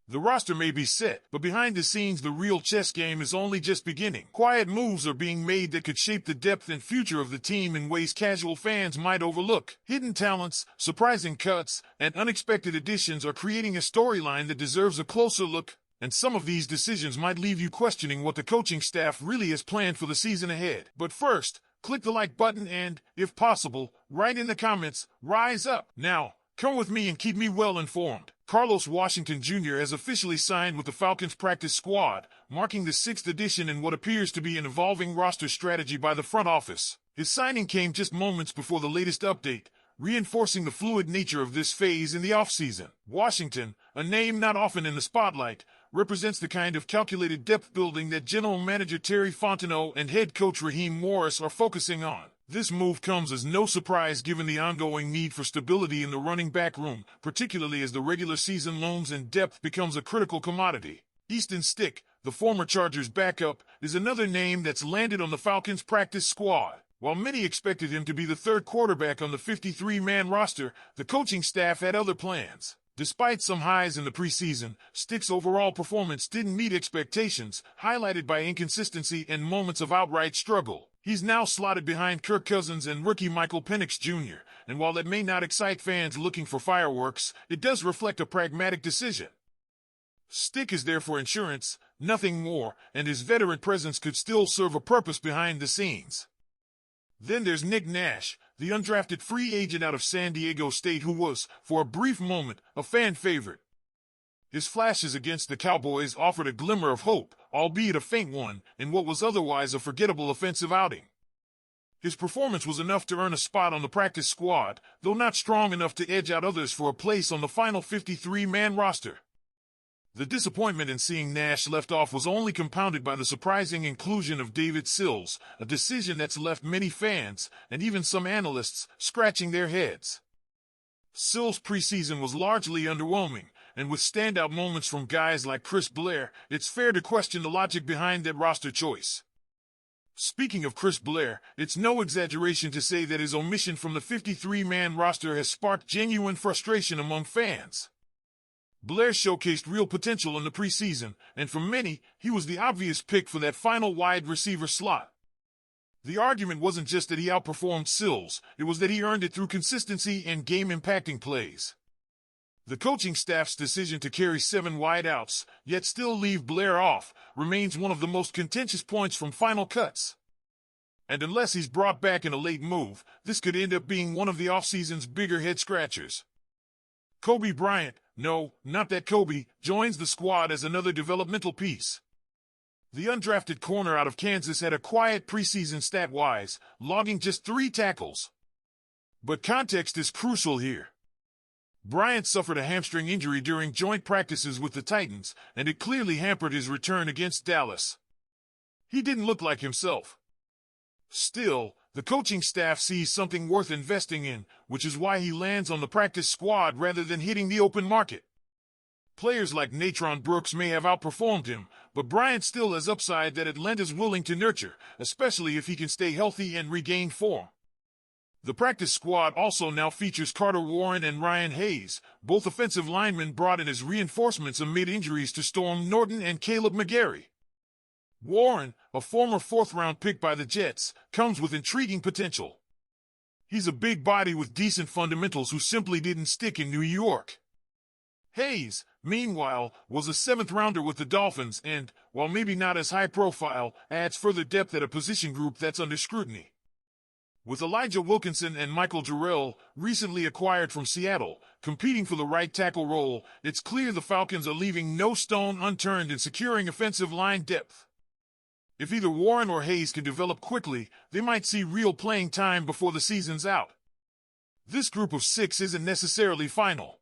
The roster may be set, but behind the scenes the real chess game is only just beginning. Quiet moves are being made that could shape the depth and future of the team in ways casual fans might overlook. Hidden talents, surprising cuts, and unexpected additions are creating a storyline that deserves a closer look. And some of these decisions might leave you questioning what the coaching staff really has planned for the season ahead. But first, click the like button and, if possible, write in the comments, "Rise up." Now, come with me and keep me well informed. Carlos Washington Jr. has officially signed with the Falcons practice squad, marking the 6th edition in what appears to be an evolving roster strategy by the front office. His signing came just moments before the latest update, reinforcing the fluid nature of this phase in the offseason. Washington, a name not often in the spotlight, represents the kind of calculated depth building that General Manager Terry Fontenot and head coach Raheem Morris are focusing on. This move comes as no surprise given the ongoing need for stability in the running back room, particularly as the regular season loans and depth becomes a critical commodity. Easton Stick, the former Chargers backup, is another name that's landed on the Falcons practice squad. While many expected him to be the third quarterback on the 53-man roster, the coaching staff had other plans. Despite some highs in the preseason, Stick's overall performance didn't meet expectations, highlighted by inconsistency and moments of outright struggle. He's now slotted behind Kirk Cousins and rookie Michael Penix Jr., and while that may not excite fans looking for fireworks, it does reflect a pragmatic decision. Stick is there for insurance, nothing more, and his veteran presence could still serve a purpose behind the scenes. Then there's Nick Nash, the undrafted free agent out of San Diego State who was, for a brief moment, a fan favorite. His flashes against the Cowboys offered a glimmer of hope, albeit a faint one, in what was otherwise a forgettable offensive outing. His performance was enough to earn a spot on the practice squad, though not strong enough to edge out others for a place on the final 53-man roster. The disappointment in seeing Nash left off was only compounded by the surprising inclusion of David Sills, a decision that's left many fans, and even some analysts, scratching their heads. Sills' preseason was largely underwhelming, and with standout moments from guys like Chris Blair, it's fair to question the logic behind that roster choice. Speaking of Chris Blair, it's no exaggeration to say that his omission from the 53-man roster has sparked genuine frustration among fans. Blair showcased real potential in the preseason, and for many, he was the obvious pick for that final wide receiver slot. The argument wasn't just that he outperformed Sills, it was that he earned it through consistency and game-impacting plays. The coaching staff's decision to carry 7 wideouts, yet still leave Blair off, remains one of the most contentious points from final cuts. And unless he's brought back in a late move, this could end up being one of the offseason's bigger head-scratchers. Cobee Bryant, no, not that Cobee, joins the squad as another developmental piece. The undrafted corner out of Kansas had a quiet preseason stat-wise, logging just 3 tackles. But context is crucial here. Bryant suffered a hamstring injury during joint practices with the Titans, and it clearly hampered his return against Dallas. He didn't look like himself. Still, the coaching staff sees something worth investing in, which is why he lands on the practice squad rather than hitting the open market. Players like Natron Brooks may have outperformed him, but Bryant still has upside that Atlanta's willing to nurture, especially if he can stay healthy and regain form. The practice squad also now features Carter Warren and Ryan Hayes, both offensive linemen brought in as reinforcements amid injuries to Storm Norton and Caleb McGarry. Warren, a former 4th-round pick by the Jets, comes with intriguing potential. He's a big body with decent fundamentals who simply didn't stick in New York. Hayes, meanwhile, was a 7th-rounder with the Dolphins and, while maybe not as high-profile, adds further depth at a position group that's under scrutiny. With Elijah Wilkinson and Michael Jarrell, recently acquired from Seattle, competing for the right tackle role, it's clear the Falcons are leaving no stone unturned in securing offensive line depth. If either Warren or Hayes can develop quickly, they might see real playing time before the season's out. This group of 6 isn't necessarily final.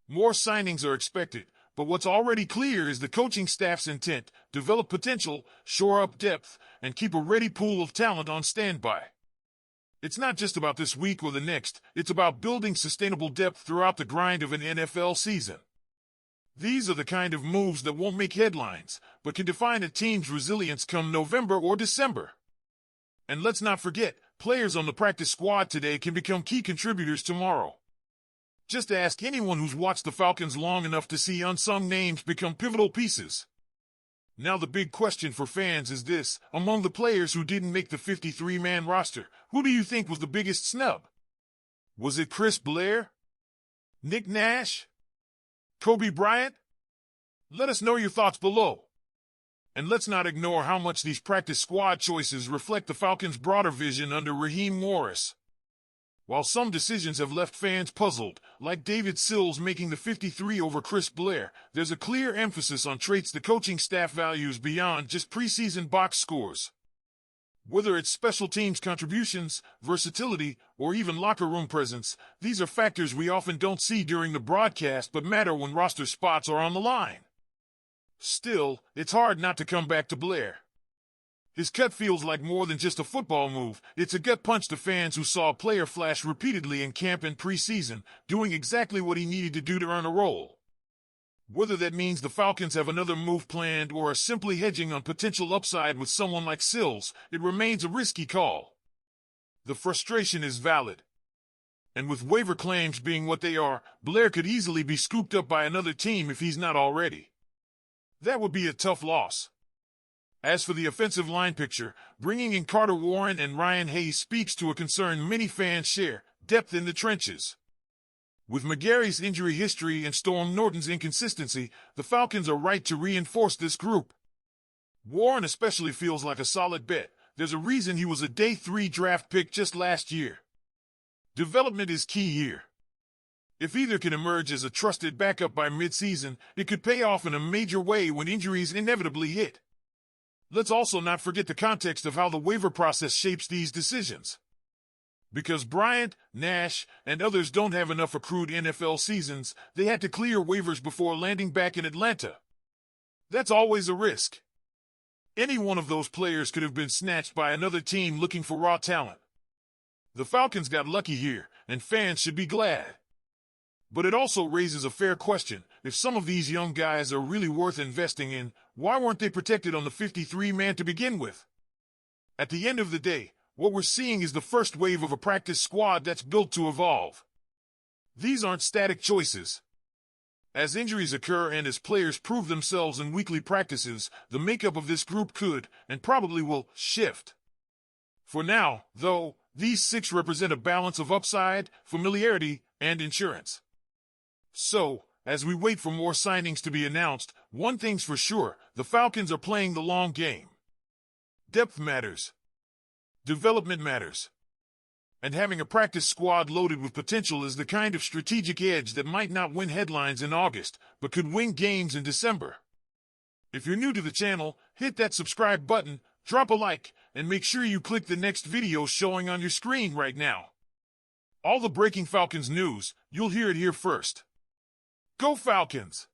More signings are expected, but what's already clear is the coaching staff's intent: develop potential, shore up depth, and keep a ready pool of talent on standby. It's not just about this week or the next, it's about building sustainable depth throughout the grind of an NFL season. These are the kind of moves that won't make headlines, but can define a team's resilience come November or December. And let's not forget, players on the practice squad today can become key contributors tomorrow. Just ask anyone who's watched the Falcons long enough to see unsung names become pivotal pieces. Now the big question for fans is this: among the players who didn't make the 53-man roster, who do you think was the biggest snub? Was it Chris Blair? Nick Nash? Cobee Bryant? Let us know your thoughts below. And let's not ignore how much these practice squad choices reflect the Falcons' broader vision under Raheem Morris. While some decisions have left fans puzzled, like David Sills making the 53 over Chris Blair, there's a clear emphasis on traits the coaching staff values beyond just preseason box scores. Whether it's special teams contributions, versatility, or even locker room presence, these are factors we often don't see during the broadcast but matter when roster spots are on the line. Still, it's hard not to come back to Blair. His cut feels like more than just a football move. It's a gut punch to fans who saw a player flash repeatedly in camp and preseason, doing exactly what he needed to do to earn a role. Whether that means the Falcons have another move planned or are simply hedging on potential upside with someone like Sills, it remains a risky call. The frustration is valid. And with waiver claims being what they are, Blair could easily be scooped up by another team if he's not already. That would be a tough loss. As for the offensive line picture, bringing in Carter Warren and Ryan Hayes speaks to a concern many fans share: depth in the trenches. With McGary's injury history and Storm Norton's inconsistency, the Falcons are right to reinforce this group. Warren especially feels like a solid bet. There's a reason he was a day 3 draft pick just last year. Development is key here. If either can emerge as a trusted backup by midseason, it could pay off in a major way when injuries inevitably hit. Let's also not forget the context of how the waiver process shapes these decisions. Because Bryant, Nash, and others don't have enough accrued NFL seasons, they had to clear waivers before landing back in Atlanta. That's always a risk. Any one of those players could have been snatched by another team looking for raw talent. The Falcons got lucky here, and fans should be glad. But it also raises a fair question: if some of these young guys are really worth investing in, why weren't they protected on the 53-man to begin with? At the end of the day, what we're seeing is the first wave of a practice squad that's built to evolve. These aren't static choices. As injuries occur and as players prove themselves in weekly practices, the makeup of this group could, and probably will, shift. For now, though, these 6 represent a balance of upside, familiarity, and insurance. So, as we wait for more signings to be announced, one thing's for sure: the Falcons are playing the long game. Depth matters. Development matters. And having a practice squad loaded with potential is the kind of strategic edge that might not win headlines in August, but could win games in December. If you're new to the channel, hit that subscribe button, drop a like, and make sure you click the next video showing on your screen right now. All the breaking Falcons news, you'll hear it here first. Go Falcons!